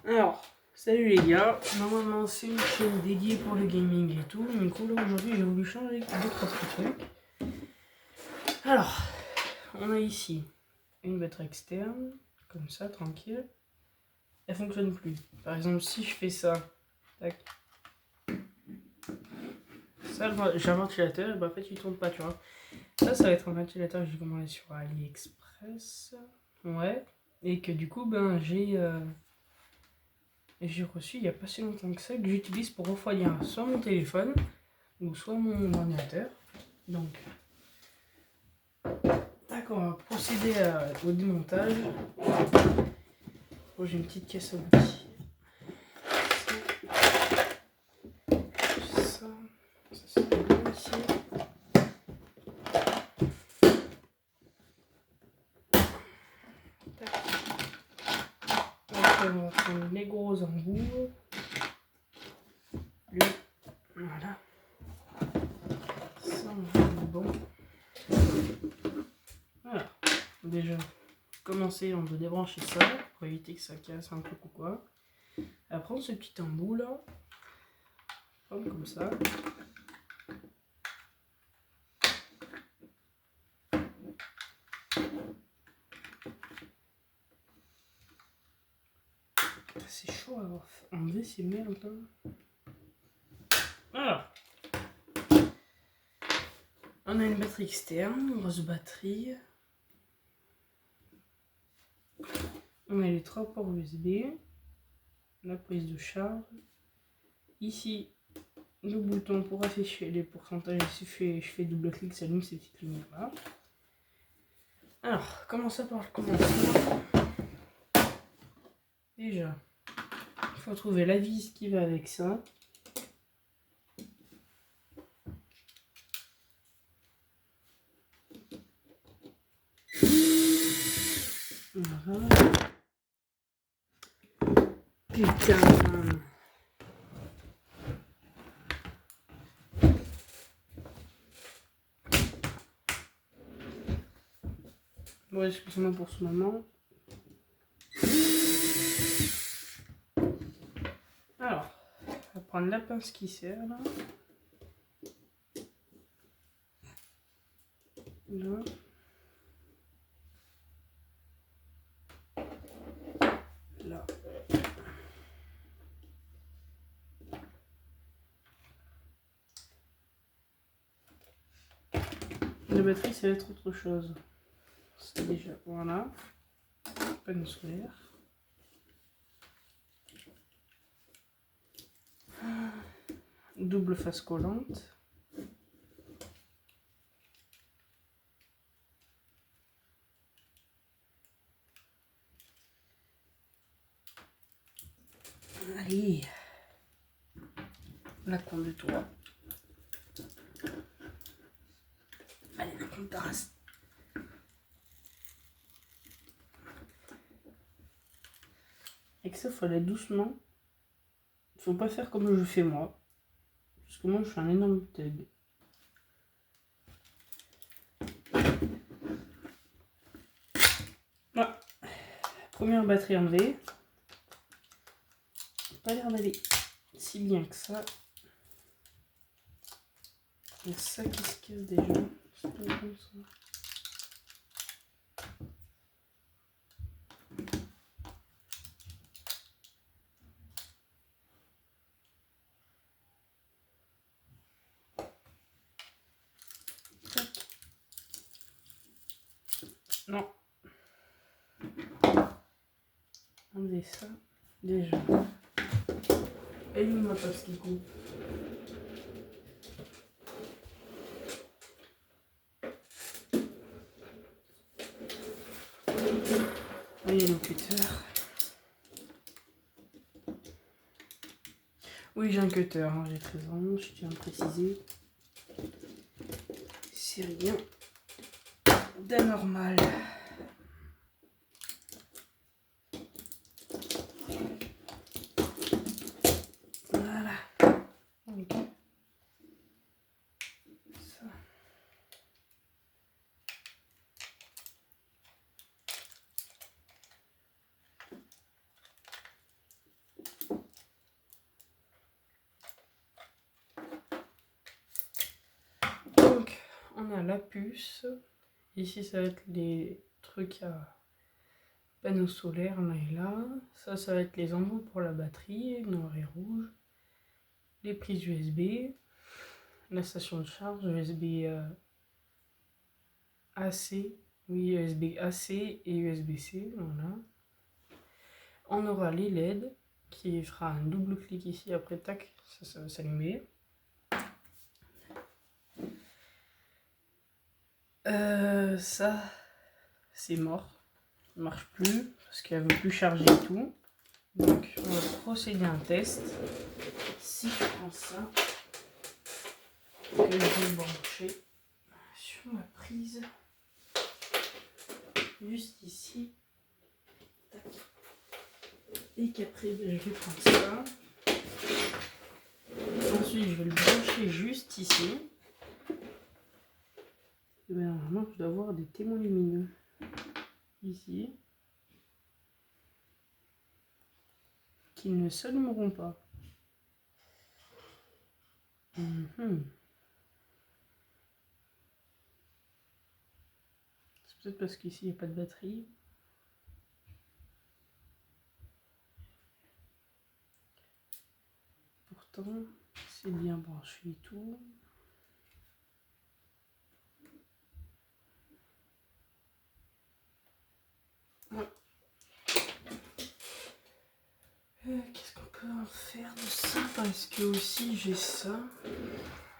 Alors, salut les gars, normalement c'est une chaîne dédiée pour le gaming et tout, mais du coup là aujourd'hui j'ai voulu changer 2-3 petits trucs. Alors, on a ici une batterie externe, comme ça, tranquille. Elle fonctionne plus. Par exemple, si je fais ça, tac, ça j'ai un ventilateur, et bah en fait il tourne pas, tu vois. Ça va être un ventilateur que j'ai commandé sur AliExpress, ouais, et que du coup ben j'ai reçu il n'y a pas si longtemps que ça, que j'utilise pour refroidir soit mon téléphone ou soit mon ordinateur. Donc, d'accord, on va procéder au démontage. Oh, j'ai une petite caisse à outils. Ça c'est bon ici. Tac. Après, on va prendre les gros embouts. Voilà. Ça, on va être bon. Voilà. Déjà, commencer, on doit débrancher ça pour éviter que ça casse un truc ou quoi. On va prendre ce petit embout là. Prendre comme ça. C'est chaud à enlever ces merdes là. Voilà. On a une batterie externe, une grosse batterie. On a les 3 ports USB. La prise de charge. Ici, le bouton pour afficher les pourcentages. Si je fais double clic, ça allume ces petites lumières là. Alors, commençons par le commencement. Déjà, il faut trouver la vis qui va avec ça. Voilà. Putain. Bon, excusez-moi pour ce moment. Alors, on va prendre la pince qui sert là. Là. Là. La batterie, ça va être autre chose. C'est déjà, voilà. Panneau solaire. Double face collante. Allez. La conducteur. Allez, la conductrice. Et que ça, faut aller doucement. Faut pas faire comme je fais moi. Parce que moi, je suis un énorme thug. Voilà. Première batterie enlevée. Pas l'air d'aller si bien que ça. Il y a ça qui se casse déjà. C'est pas comme ça. Non. Enlever ça. Déjà. Et lui, ma passe qui coupe. Voyez le cutter. Oui, j'ai un cutter, hein, j'ai 13 ans, je tiens à préciser. C'est rien d'anormal. Voilà. Donc, ça. a la puce. Ici, ça va être les trucs à panneaux solaires, là et là. Ça va être les embouts pour la batterie, noir et rouge. Les prises USB. La station de charge, USB AC. Oui, USB AC et USB-C, voilà. On aura les LED qui fera un double clic ici, après tac, ça va s'allumer. Ça, c'est mort. Ça ne marche plus parce qu'elle ne veut plus charger et tout. Donc, on va procéder à un test. Si je prends ça, que je vais le brancher sur ma prise, juste ici. Tac. Et qu'après, je vais prendre ça. Ensuite, je vais le brancher juste ici. Et bien, normalement, je dois avoir des témoins lumineux ici qui ne s'allumeront pas. C'est peut-être parce qu'ici, il n'y a pas de batterie. Pourtant, c'est bien branché et tout. Ouais. Qu'est-ce qu'on peut en faire de ça? Parce que aussi, j'ai ça.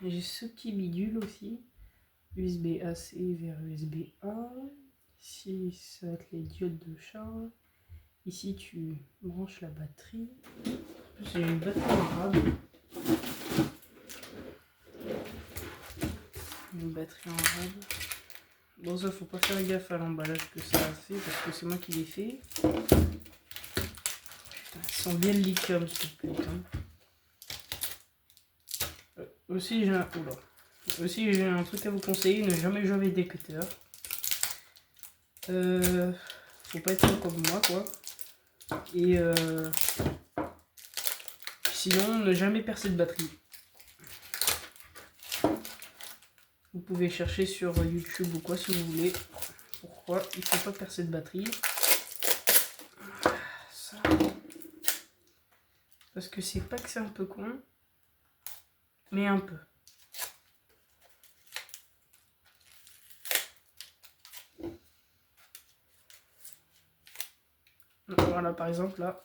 J'ai ce petit bidule aussi. USB AC vers USB A. Ici, ça va être les diodes de charge. Ici, tu branches la batterie. En plus, j'ai une batterie en rab. Une batterie en rab. Bon, ça, faut pas faire gaffe à l'emballage que ça a fait parce que c'est moi qui l'ai fait. Putain, elles sont bien le lithium, ce truc. Aussi, j'ai un truc à vous conseiller, ne jamais jouer avec des cutters. Faut pas être comme moi, quoi. Et sinon, ne jamais percer de batterie. Vous pouvez chercher sur YouTube ou quoi si vous voulez. Pourquoi il faut pas percer de batterie. Ça. Parce que c'est pas que c'est un peu con, mais un peu. Voilà, par exemple, là,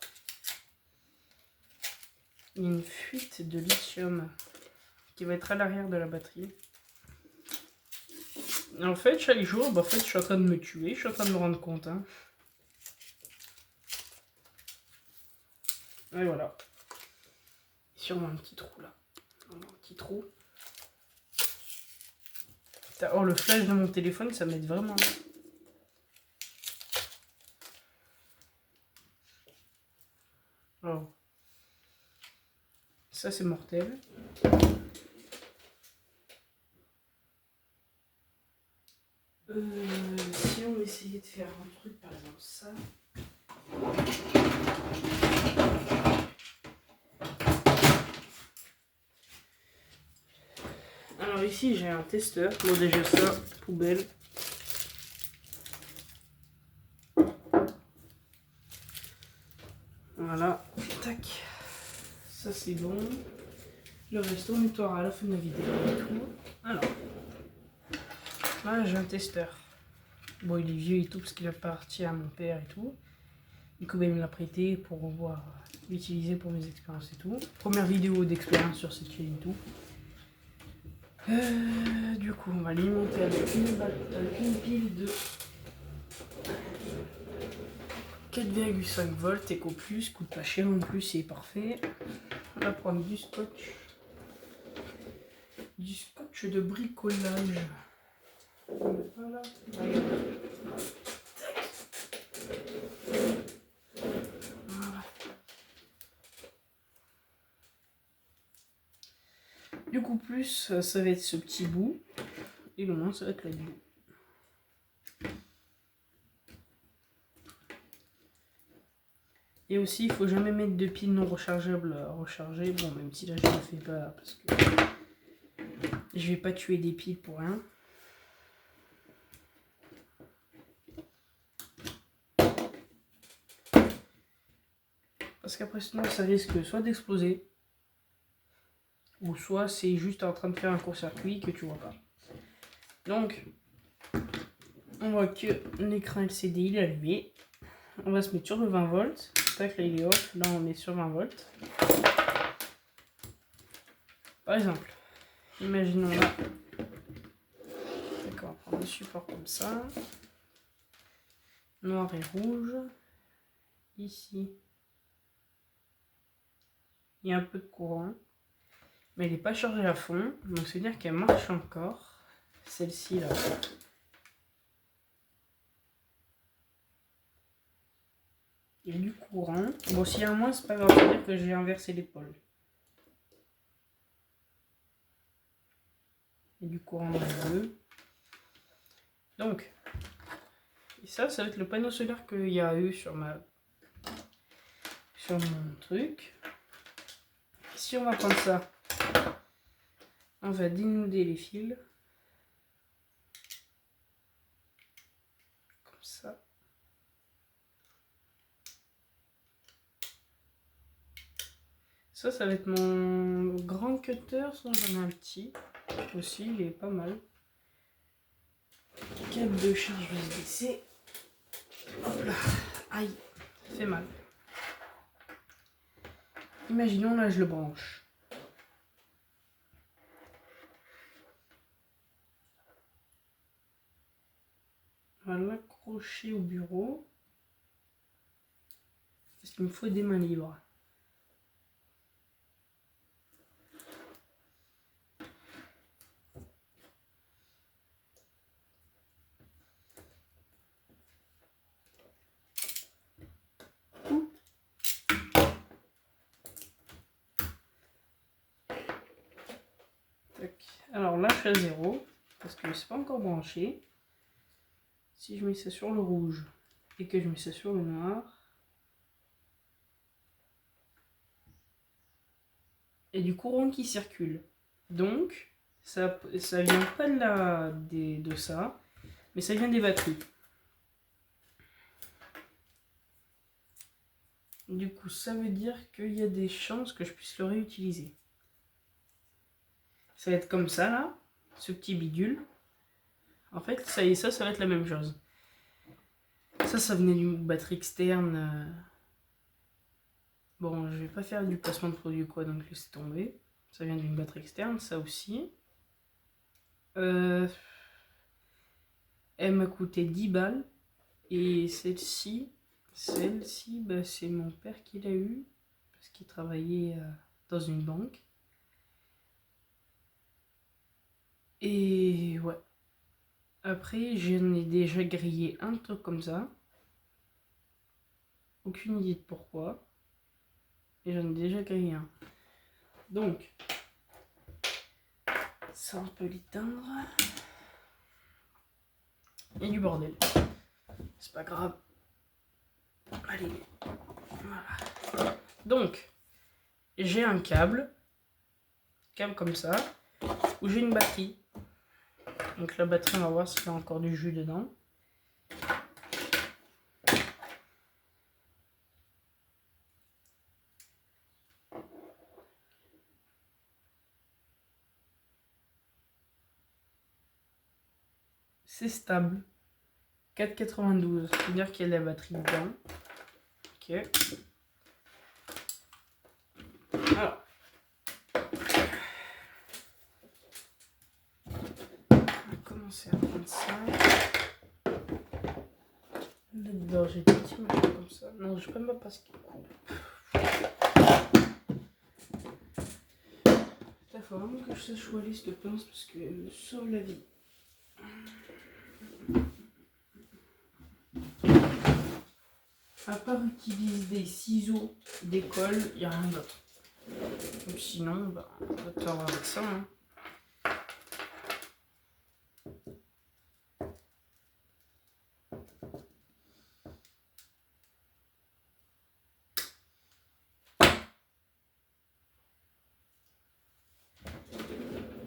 il y a une fuite de lithium qui va être à l'arrière de la batterie. Et en fait, chaque jour, je suis en train de me tuer, je suis en train de me rendre compte. Et voilà. Sur un petit trou, là. Un petit trou. Oh, le flash de mon téléphone, ça m'aide vraiment. Oh. Ça, c'est mortel. Si on essayait de faire un truc, par exemple ça. Alors ici, j'ai un testeur. Bon, déjà ça, poubelle. Voilà. Tac. Ça, c'est bon. Le reste, on nettoiera à la fin de la vidéo et tout. Alors. Là, j'ai un testeur. Bon, il est vieux et tout parce qu'il appartient à mon père et tout. Du coup, il me l'a prêté pour pouvoir l'utiliser pour mes expériences et tout. Première vidéo d'expérience sur cette chaîne et tout. Du coup, on va l'alimenter avec une pile de 4,5 volts Eco Plus. Coûte pas cher en plus, c'est parfait. On va prendre du scotch. Du scotch de bricolage. Voilà. Du coup, plus, ça va être ce petit bout. Et le moins, ça va être l'autre bout. Et aussi, il faut jamais mettre de piles non rechargeables à recharger. Bon, même si là, je ne le fais pas parce que je vais pas tuer des piles pour rien. Parce qu'après sinon ça risque soit d'exploser, ou soit c'est juste en train de faire un court-circuit que tu vois pas. Donc, on voit que l'écran LCD il est allumé. On va se mettre sur le 20 volts. Tac, là il est off. Là on est sur 20 volts. Par exemple, imaginons là. D'accord, on va prendre le support comme ça. Noir et rouge. Ici, il y a un peu de courant. Mais elle n'est pas chargée à fond. Donc c'est dire qu'elle marche encore. Celle-ci là. Il y a du courant. Bon, s'il y a un moins, c'est pas grave, c'est-à-dire que j'ai inversé l'épaule. Il y a du courant dans les deux. Donc, et ça va être le panneau solaire qu'il y a eu sur mon truc. Si on va prendre ça, on va dénouder les fils. Comme ça. Ça va être mon grand cutter, sinon j'en ai un petit aussi, il est pas mal. Câble de charge USB-C. Hop là, aïe, ça fait mal. Imaginons là je le branche. On va l'accrocher au bureau. Parce qu'il me faut des mains libres. Alors là, je suis à 0 parce que c'est pas encore branché. Si je mets ça sur le rouge et que je mets ça sur le noir, il y a du courant qui circule. Donc, ça vient pas de ça, mais ça vient des batteries. Du coup, ça veut dire qu'il y a des chances que je puisse le réutiliser. Ça va être comme ça, là, ce petit bidule. En fait, ça va être la même chose. Ça venait d'une batterie externe. Bon, je vais pas faire du placement de produit quoi, donc laissez tomber. Ça vient d'une batterie externe, ça aussi. Elle m'a coûté 10 balles. Et celle-ci, bah, c'est mon père qui l'a eu. Parce qu'il travaillait dans une banque. Et ouais. Après, j'en ai déjà grillé un truc comme ça. Aucune idée de pourquoi. Et j'en ai déjà grillé un. Donc, ça on peut l'éteindre. Il y a du bordel. C'est pas grave. Allez. Voilà. Donc, j'ai un câble comme ça, où j'ai une batterie. Donc la batterie, on va voir s'il y a encore du jus dedans. C'est stable. 4,92. C'est-à-dire qu'il y a de la batterie dedans. Ok. Alors. On va commencer à prendre ça. Là-dedans, j'ai des petits machins comme ça. Non, je peux même pas ce qu'il coupe. Il faut vraiment que je sache où aller cette pince parce qu'elle me sauve la vie. À part utiliser des ciseaux d'école, il n'y a rien d'autre. Donc sinon, bah, on va te faire avec ça. Hein.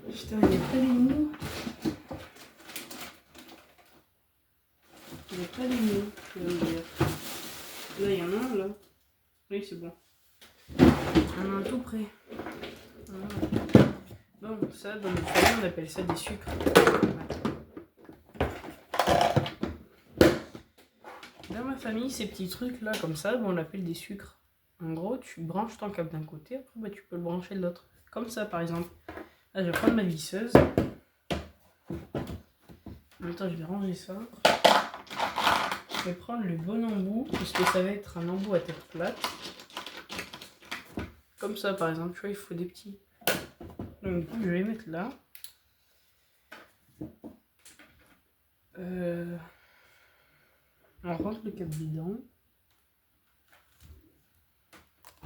Putain, il n'y a pas les mots. Il n'y a pas les mots, je veux dire. Là, il y en a un, là. Oui, Oui, c'est bon. On a tout prêt. Voilà. Bon, ça, dans notre famille, on appelle ça des sucres. Dans ma famille, ces petits trucs là, comme ça, on l'appelle des sucres. En gros, tu branches ton câble d'un côté, après bah, tu peux le brancher de l'autre. Comme ça, par exemple. Là, je vais prendre ma visseuse. En même temps, je vais ranger ça. Je vais prendre le bon embout, puisque ça va être un embout à tête plate. Comme ça, par exemple, tu vois, il faut des petits. Donc, du coup, je vais les mettre là. On rentre le câble dedans.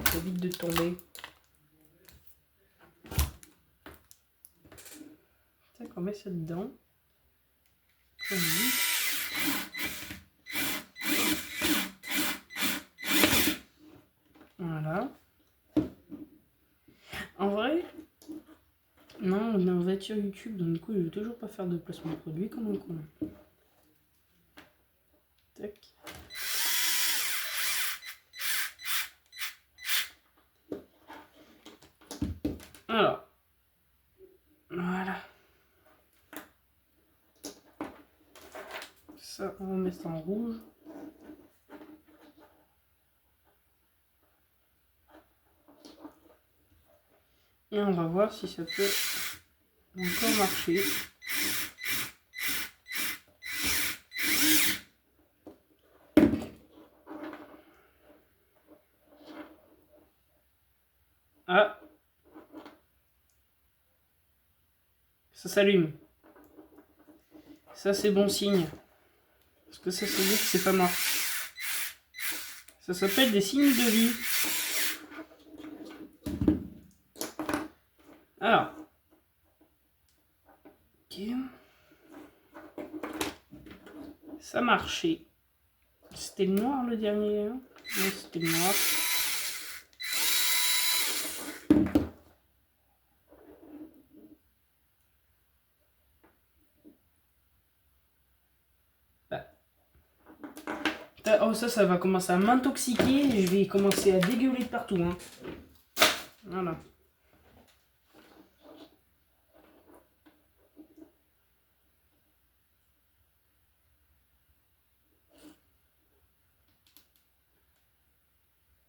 Ça évite de tomber. Tac, on met ça dedans. Voilà. En vrai, non, on est en voiture YouTube, donc du coup, je vais toujours pas faire de placement de produit comme un con. Tac. Alors. Voilà. Ça, on va mettre ça en rouge. Et on va voir si ça peut encore marcher. Ah, ça s'allume. Ça, c'est bon signe. Parce que ça, c'est dire que c'est pas mort. Ça s'appelle des signes de vie. Alors. Ok. Ça marchait. C'était le noir le dernier. Hein? Non, c'était le noir. Oh, ça va commencer à m'intoxiquer et je vais commencer à dégueuler de partout. Hein. Voilà.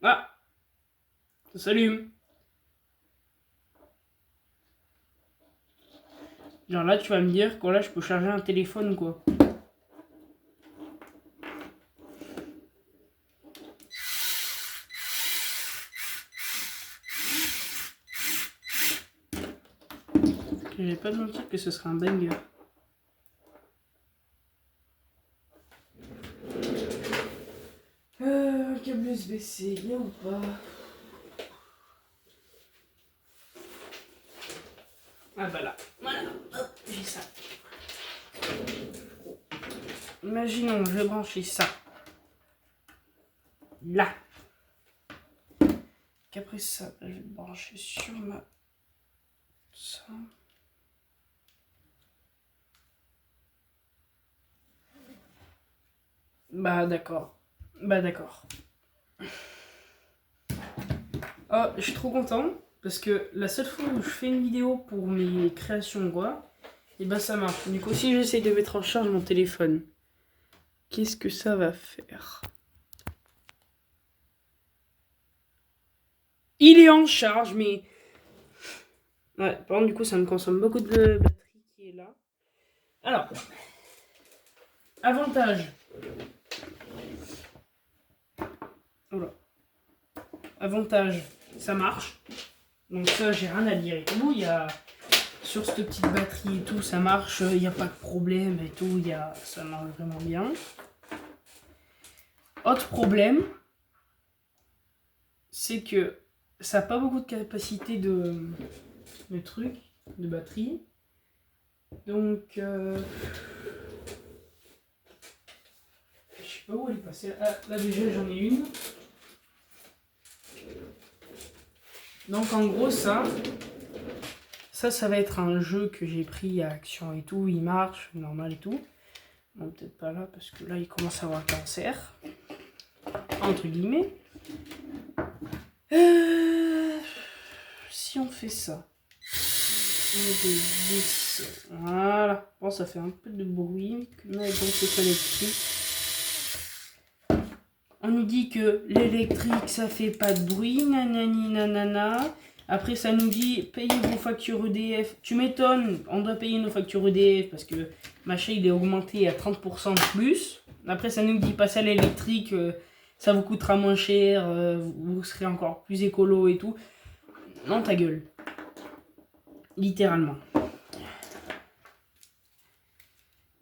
Ah, ça s'allume. Genre là, tu vas me dire que là, je peux charger un téléphone, quoi. Je vais pas te mentir que ce sera un banger. Câble USB-C, il y a ou pas? Ah bah là, voilà, hop, j'ai ça. Imaginons, je vais brancher ça. Là. Qu'après ça, je vais brancher sur ma... Ça. Bah d'accord. Bah d'accord. Oh, je suis trop content. Parce que la seule fois où je fais une vidéo pour mes créations quoi, et bah ça marche. Du coup, si j'essaie de mettre en charge mon téléphone, qu'est-ce que ça va faire? Il est en charge, mais... Ouais, par contre, du coup, ça me consomme beaucoup de batterie qui est là. Alors, avantage. Voilà. Avantage, ça marche. Donc ça, j'ai rien à dire et tout. Il y a... Sur cette petite batterie et tout, ça marche. Il n'y a pas de problème et tout. Ça marche vraiment bien. Autre problème, c'est que ça n'a pas beaucoup de capacité de truc, de batterie. Donc, je sais pas où elle est passée. Ah, là déjà j'en ai une. Donc en gros ça va être un jeu que j'ai pris à Action et tout. Il marche, normal et tout. Bon, peut-être pas là parce que là il commence à avoir le cancer. Entre guillemets. Si on fait ça. 1, 2, 10. Voilà. Bon, ça fait un peu de bruit. Donc, c'est électrique. On nous dit que l'électrique, ça fait pas de bruit. Nanani, nanana. Après, ça nous dit payez vos factures EDF. Tu m'étonnes, on doit payer nos factures EDF parce que machin il est augmenté à 30% de plus. Après, ça nous dit passer à l'électrique, ça vous coûtera moins cher, vous serez encore plus écolo et tout. Non, ta gueule. Littéralement.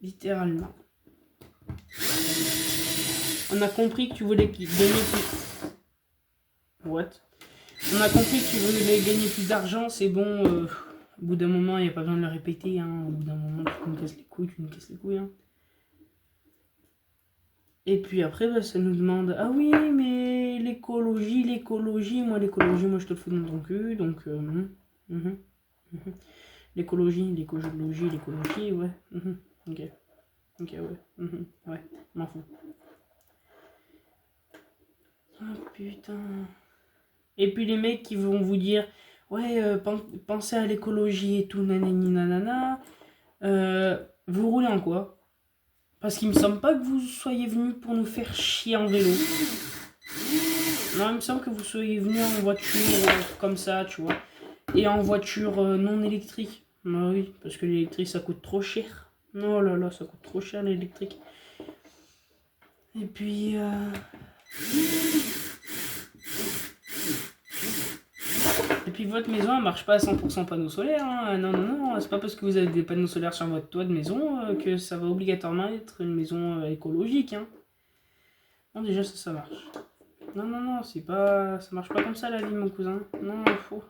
Littéralement. On a compris que tu voulais donner plus. What? On a compris que tu voulais gagner plus d'argent, c'est bon. Au bout d'un moment, il n'y a pas besoin de le répéter. Hein. Au bout d'un moment, tu nous casses les couilles, Hein. Et puis après, bah, ça nous demande ah oui, mais l'écologie, moi je te le fous dans ton cul. Donc, l'écologie, ouais. Ok, ouais. Ouais, m'en fous. Oh putain. Et puis les mecs qui vont vous dire ouais, pensez à l'écologie et tout, nanani nanana. Vous roulez en quoi? Parce qu'il me semble pas que vous soyez venus pour nous faire chier en vélo. Non, il me semble que vous soyez venus en voiture comme ça, tu vois. Et en voiture non électrique. Bah oui, parce que l'électrique ça coûte trop cher. Oh là là, ça coûte trop cher l'électrique. Et puis... Et puis votre maison elle marche pas à 100% panneaux solaires. Hein. Non, c'est pas parce que vous avez des panneaux solaires sur votre toit de maison que ça va obligatoirement être une maison écologique. Hein. Non, déjà ça marche. Non, c'est pas... ça marche pas comme ça la vie mon cousin. Non, faux.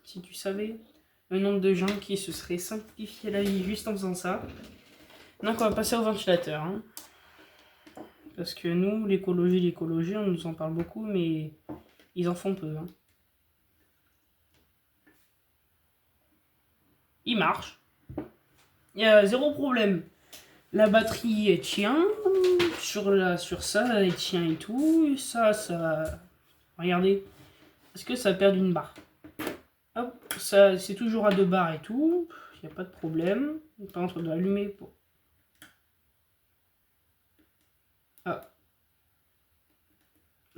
Si tu savais le nombre de gens qui se seraient simplifié la vie juste en faisant ça. Donc on va passer au ventilateur. Hein. Parce que nous, l'écologie, on nous en parle beaucoup, mais ils en font peu. Hein. Il marche. Il y a zéro problème. La batterie elle tient. Sur ça, elle tient et tout. Et ça... Regardez. Est-ce que ça perd une barre? Hop, ça c'est toujours à 2 barres et tout. Il n'y a pas de problème. Par contre, on doit allumer pour... Ah.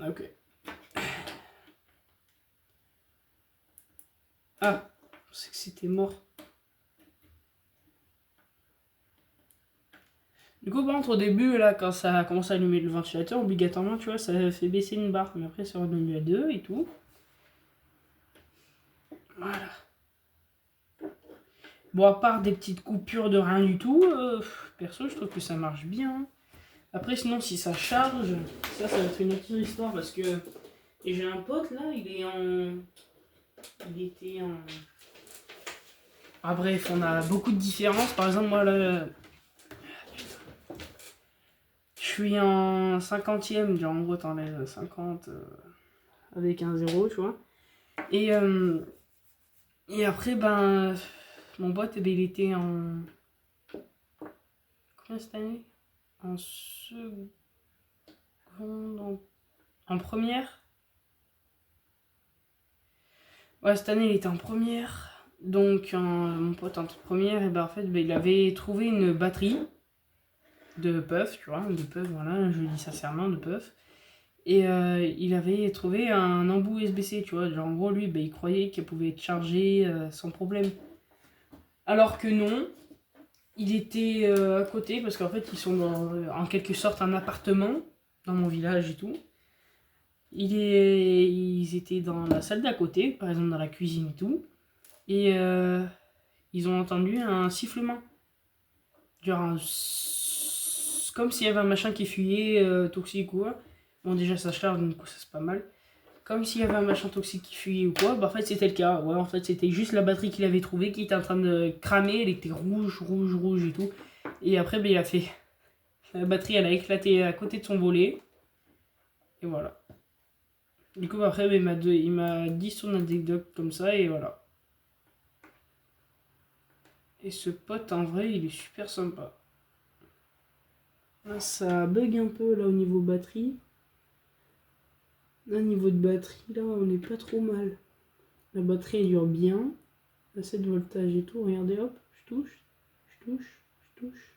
Ok. Ah, je sais que c'était mort. Du coup, par contre, au début, là, quand ça a commencé à allumer le ventilateur, obligatoirement, tu vois, ça fait baisser une barre. Mais après, c'est redevenu à 2 et tout. Voilà. Bon, à part des petites coupures de rien du tout, perso, je trouve que ça marche bien. Après, sinon, si ça charge, ça va être une autre histoire parce que j'ai un pote là, il était en... Ah bref, on a beaucoup de différences. Par exemple, moi là, je suis en 50e, genre en gros t'enlèves 50 avec un 0, tu vois. Et après, ben, mon pote, eh ben, il était en... Combien cette année? En seconde... En première? Ouais, cette année, il était en première. Donc, mon pote en première, et ben, en fait, ben, il avait trouvé une batterie de puff, tu vois, de puff, voilà, je dis sincèrement, de puff. Et il avait trouvé un embout USB-C, tu vois, genre en gros, lui, ben, il croyait qu'elle pouvait être chargée sans problème. Alors que non, il était à côté, parce qu'en fait, ils sont en quelque sorte un appartement, dans mon village et tout. Ils étaient dans la salle d'à côté, par exemple dans la cuisine et tout. Et ils ont entendu un sifflement. Genre comme s'il y avait un machin qui fuyait, toxique ou quoi. Bon, déjà ça charge, donc ça c'est pas mal. Comme s'il y avait un machin toxique qui fuyait ou quoi. Bah en fait c'était le cas. Ouais, en fait c'était juste la batterie qu'il avait trouvée qui était en train de cramer. Elle était rouge et tout. Et après, bah, il a fait... La batterie elle a éclaté à côté de son volet. Et voilà. Du coup après, bah, il m'a dit son anecdote comme ça et voilà. Et ce pote en vrai il est super sympa. Là, ça bug un peu là au niveau batterie. Là, niveau de batterie, là, on n'est pas trop mal. La batterie, elle dure bien. Assez de voltage et tout. Regardez, hop, je touche, je touche, je touche.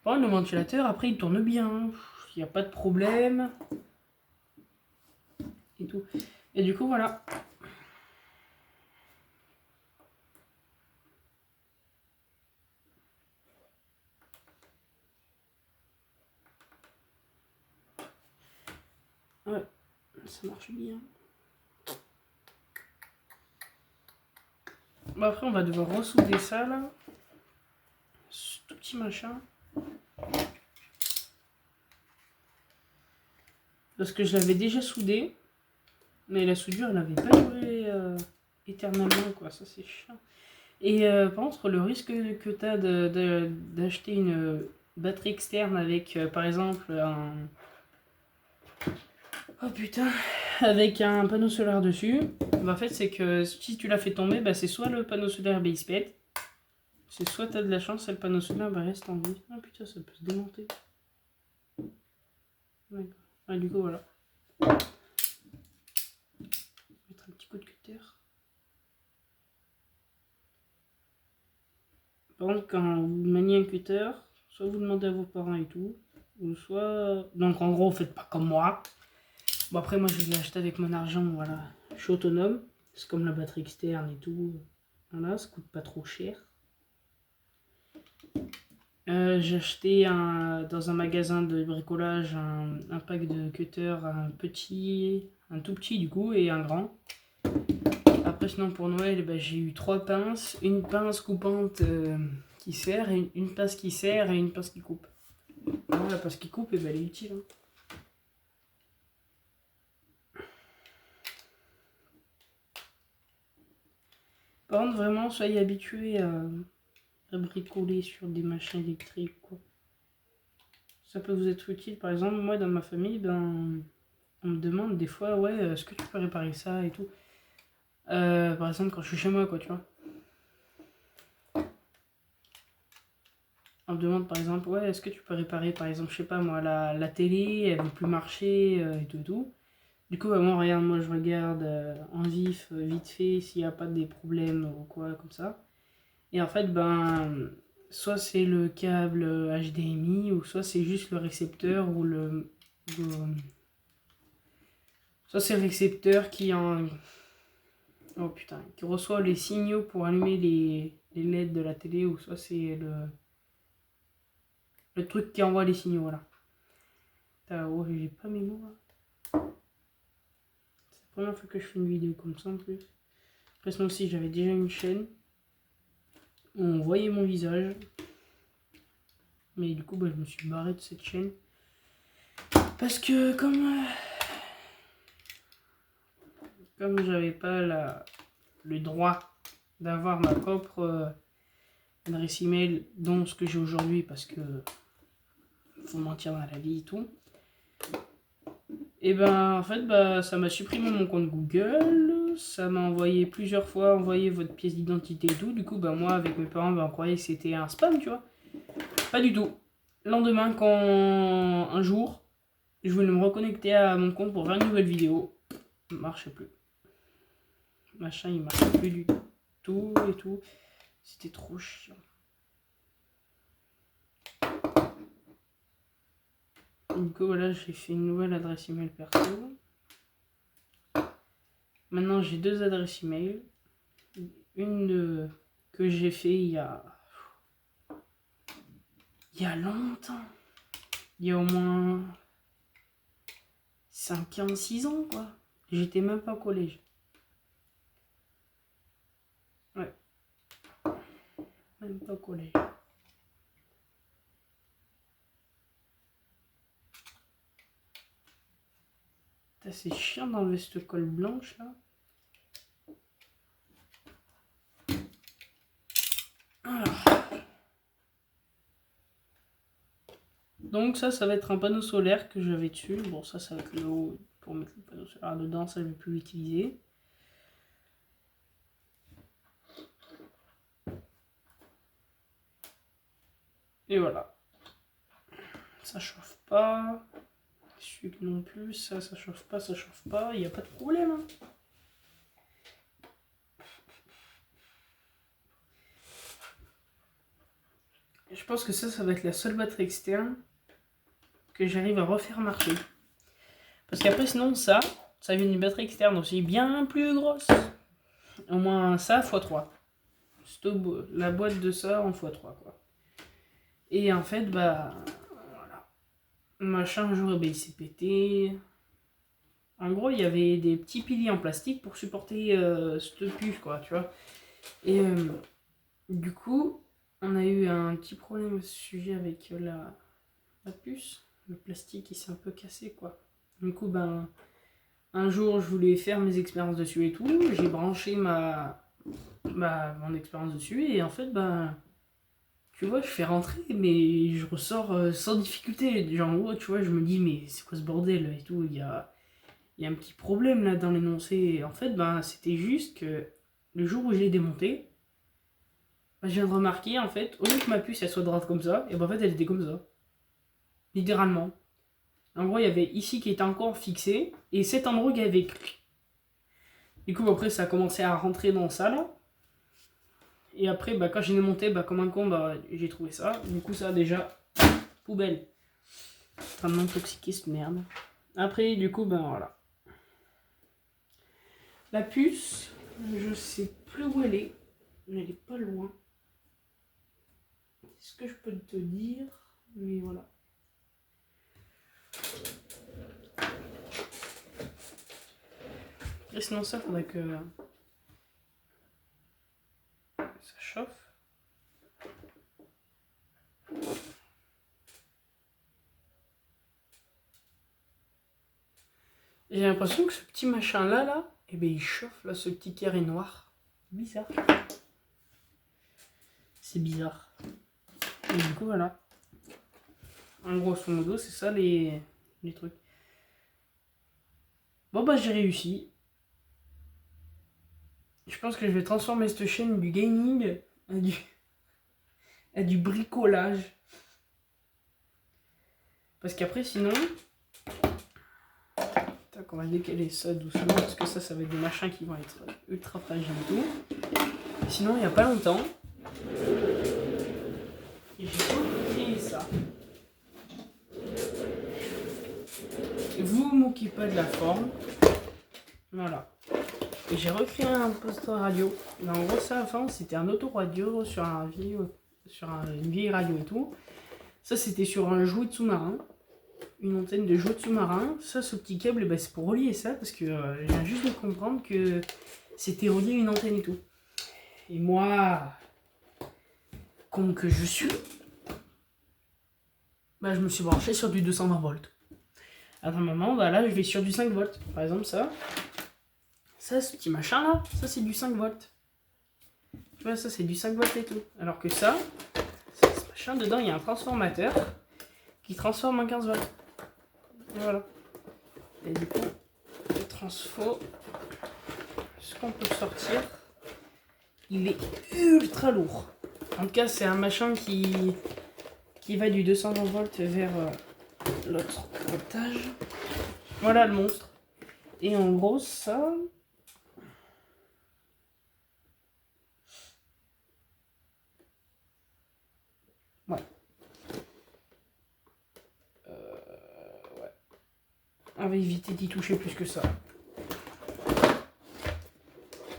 Bon, le ventilateur, après, il tourne bien. Il n'y a pas de problème. Et tout. Et du coup, voilà. Ouais, ça marche bien. Bon, après, on va devoir ressouder ça, là. Ce tout petit machin. Parce que je l'avais déjà soudé. Mais la soudure, elle n'avait pas duré éternellement, quoi. Ça, c'est chiant. Et par contre, le risque que tu as d'acheter une batterie externe avec, par exemple, un... Oh putain, avec un panneau solaire dessus, bah, en fait, c'est que si tu la fais tomber, bah, c'est soit le panneau solaire il se pète, c'est soit tu as de la chance et le panneau solaire bah, reste en vie. Ah putain, ça peut se démonter. D'accord. Ah, du coup, voilà. Mettre un petit coup de cutter. Par contre, quand vous maniez un cutter, soit vous demandez à vos parents et tout, ou soit... Donc en gros, faites pas comme moi. Bon après, moi je l'ai acheté avec mon argent, voilà. Je suis autonome, c'est comme la batterie externe et tout. Voilà, ça coûte pas trop cher. J'ai acheté dans un magasin de bricolage un pack de cutter, un tout petit du coup et un grand. Après sinon pour Noël, bah, j'ai eu 3 pinces, une pince coupante qui serre, et une pince qui serre et une pince qui coupe. Alors, la pince qui coupe, eh ben, elle est utile. Hein. Par contre, vraiment, soyez habitués à bricoler sur des machins électriques. Quoi. Ça peut vous être utile. Par exemple, moi, dans ma famille, ben, on me demande des fois, ouais, est-ce que tu peux réparer ça et tout. Par exemple, quand je suis chez moi, quoi, tu vois. On me demande, par exemple, ouais, est-ce que tu peux réparer, par exemple, je sais pas moi, la télé, elle veut plus marcher et tout et tout. Du coup, bah, moi, regarde, moi, je regarde en vif, vite fait, s'il n'y a pas des problèmes ou quoi, comme ça. Et en fait, ben, soit c'est le câble HDMI, ou soit c'est juste le récepteur, ou soit c'est le récepteur Oh putain, qui reçoit les signaux pour allumer les LED de la télé, ou soit c'est le truc qui envoie les signaux, voilà. Oh, j'ai pas mes mots, là. C'est la première fois que je fais une vidéo comme ça, en plus. Après, sinon aussi, j'avais déjà une chaîne où on voyait mon visage. Mais du coup, bah, je me suis barré de cette chaîne. Parce que comme j'avais pas le droit d'avoir ma propre adresse email, dont ce que j'ai aujourd'hui, parce que faut mentir dans la vie et tout. Et ben en fait, bah, ça m'a supprimé mon compte Google, ça m'a envoyé plusieurs fois, envoyé votre pièce d'identité et tout. Du coup, bah, moi, avec mes parents, bah, on croyait que c'était un spam, tu vois. Pas du tout. Lendemain, quand un jour, je voulais me reconnecter à mon compte pour faire une nouvelle vidéo, ça marchait plus. Machin, il marchait plus du tout et tout. C'était trop chiant. Du coup, voilà, j'ai fait une nouvelle adresse email perso. Maintenant, j'ai 2 adresses email. Une que j'ai fait il y a longtemps. Il y a au moins 5 ans, 6 ans, quoi. J'étais même pas au collège. Ouais. Même pas au collège. C'est chiant d'enlever cette colle blanche, là. Alors. Donc ça va être un panneau solaire que j'avais dessus. Bon, ça va être le haut pour mettre le panneau solaire dedans. Ça, je vais plus l'utiliser. Et voilà. Ça chauffe pas. Celui non plus, ça chauffe pas, il n'y a pas de problème. Hein. Je pense que ça va être la seule batterie externe que j'arrive à refaire marcher. Parce qu'après, sinon, ça vient d'une batterie externe aussi bien plus grosse. Au moins ça x3. La boîte de ça en x3, quoi. Et en fait, bah, voilà. Machin, un jour, il s'est pété. En gros, il y avait des petits piliers en plastique pour supporter cette puce, quoi, tu vois. Et du coup, on a eu un petit problème à ce sujet avec la puce. Le plastique, il s'est un peu cassé, quoi. Du coup, ben, un jour, je voulais faire mes expériences dessus et tout. J'ai branché mon expérience dessus. Et en fait, ben, tu vois, je fais rentrer, mais je ressors sans difficulté. Genre, en gros, tu vois, je me dis, mais c'est quoi ce bordel et tout. Il y a un petit problème là dans l'énoncé. En fait, ben, c'était juste que le jour où je l'ai démonté, ben, je viens de remarquer, en fait, au lieu que ma puce elle soit droite comme ça, et ben, en fait, elle était comme ça. Littéralement. En gros, il y avait ici qui était encore fixé, et cet endroit qui avait. Du coup, après, ça a commencé à rentrer dans ça là. Et après, bah, quand j'ai démonté, bah, comme un con, bah, j'ai trouvé ça. Du coup, ça, déjà, poubelle. En train de m'intoxiquer cette merde. Après, du coup, ben voilà. La puce, je sais plus où elle est, mais elle est pas loin. C'est ce que je peux te dire, mais voilà. Et sinon ça, faudrait que ça chauffe. J'ai l'impression que ce petit machin là, eh ben il chauffe là, ce petit carré noir. Bizarre. C'est bizarre. Et du coup voilà. En grosso modo, c'est ça les trucs. Bon bah j'ai réussi. Je pense que je vais transformer cette chaîne du gaming à du bricolage. Parce qu'après sinon... Tac, on va décaler ça doucement parce que ça va être des machins qui vont être ultra fragiles et tout. Sinon il n'y a pas longtemps, j'ai recréé ça. Vous moquez pas de la forme. Voilà. Et j'ai recréé un poste radio. Mais en gros ça avant c'était un autoradio sur une vieille radio et tout. Ça c'était sur un jouet de sous-marin. Une antenne de jouet de sous-marin. Ça, ce petit câble, bah, c'est pour relier ça parce que je viens juste de comprendre que c'était relié à une antenne et tout. Et moi, con que je suis, bah, je me suis branché sur du 220 volts. À un moment, bah, là, je vais sur du 5 volts. Par exemple, ça, ce petit machin là, ça c'est du 5 volts. Tu vois, ça c'est du 5 volts et tout. Alors que ça, ce machin, dedans, il y a un transformateur qui transforme en 15 volts. Et voilà. Et du coup, le transfo, ce qu'on peut sortir, il est ultra lourd. En tout cas, c'est un machin qui va du 220 volts vers l'autre voltage. Voilà le monstre. Et en gros, ça... Ouais. Ouais. On va éviter d'y toucher plus que ça.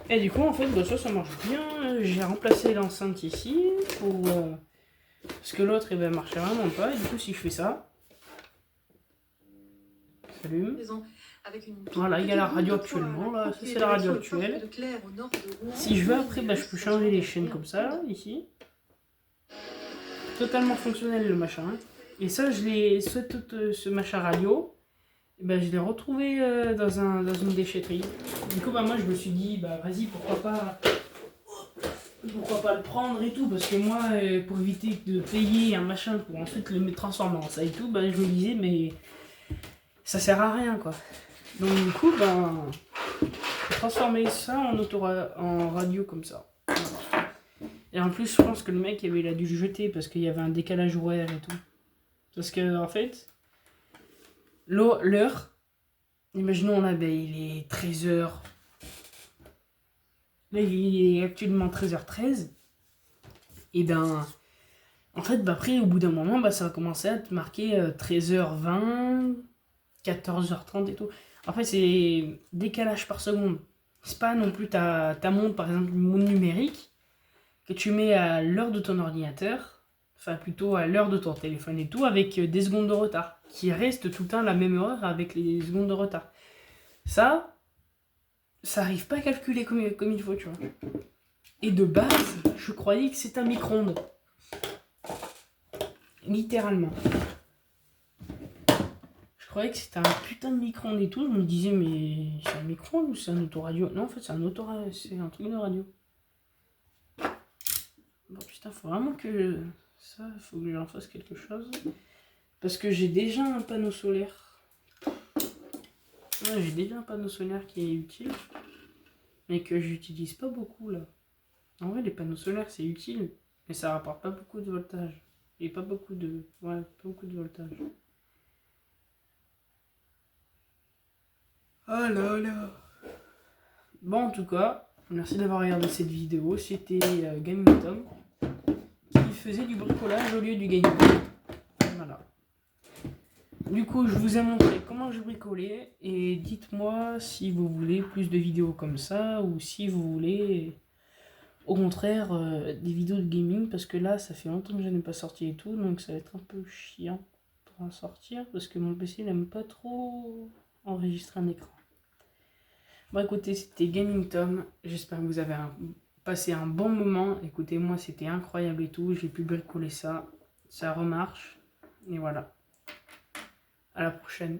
Et du coup, en fait, bah, ça marche bien. J'ai remplacé l'enceinte ici pour... parce que l'autre, il va marcher vraiment pas. Et du coup, si je fais ça... Salut. Voilà, il y a la radio actuellement. Là, ça, c'est la radio actuelle. Si je veux, après, bah, je peux changer les chaînes comme ça, là, ici. Totalement fonctionnel, le machin. Et ça, ce machin radio... Ben, je l'ai retrouvé dans une déchetterie. Du coup, bah, moi, je me suis dit, bah, vas-y, pourquoi pas le prendre et tout. Parce que moi, pour éviter de payer un machin pour ensuite le transformer en ça et tout, bah, je me disais, mais ça sert à rien, quoi. Donc, du coup, ben, j'ai transformé ça en radio comme ça. Et en plus, je pense que le mec, il a dû le jeter parce qu'il y avait un décalage horaire et tout. Parce que, en fait... l'heure. Imaginons là, ben, il est 13h. Là, il est actuellement 13h13. Et ben, en fait, bah, après, au bout d'un moment, bah, ça va commencer à te marquer 13h20, 14h30 et tout. En fait, c'est décalage par seconde. C'est pas non plus ta montre, par exemple, une montre numérique, que tu mets à l'heure de ton ordinateur, enfin plutôt à l'heure de ton téléphone et tout, avec des secondes de retard, qui restent tout le temps à la même heure avec les secondes de retard. Ça arrive pas à calculer comme il faut, tu vois. Et de base, je croyais que c'était un micro-ondes. Littéralement. Je croyais que c'était un putain de micro-ondes et tout. Je me disais, mais c'est un micro-ondes ou c'est un autoradio? Non, en fait, c'est un truc de radio. Bon, putain, faut vraiment que. Ça, faut que j'en fasse quelque chose. Parce que j'ai déjà un panneau solaire. Ouais, j'ai déjà un panneau solaire qui est utile. Mais que j'utilise pas beaucoup là. En vrai, les panneaux solaires c'est utile. Mais ça rapporte pas beaucoup de voltage. Et pas beaucoup de. Ouais, pas beaucoup de voltage. Oh là là. Bon, en tout cas, merci d'avoir regardé cette vidéo. C'était Gaming Tom qui faisait du bricolage au lieu du gaming. Voilà. Du coup, je vous ai montré comment je bricolais. Et dites-moi si vous voulez plus de vidéos comme ça ou si vous voulez, au contraire, des vidéos de gaming. Parce que là, ça fait longtemps que je n'ai pas sorti et tout. Donc ça va être un peu chiant pour en sortir. Parce que mon PC n'aime pas trop enregistrer un écran. Bon, écoutez, c'était Gaming Tom. J'espère que vous avez passé un bon moment. Écoutez, moi, c'était incroyable et tout. J'ai pu bricoler ça. Ça remarche. Et voilà. À la prochaine.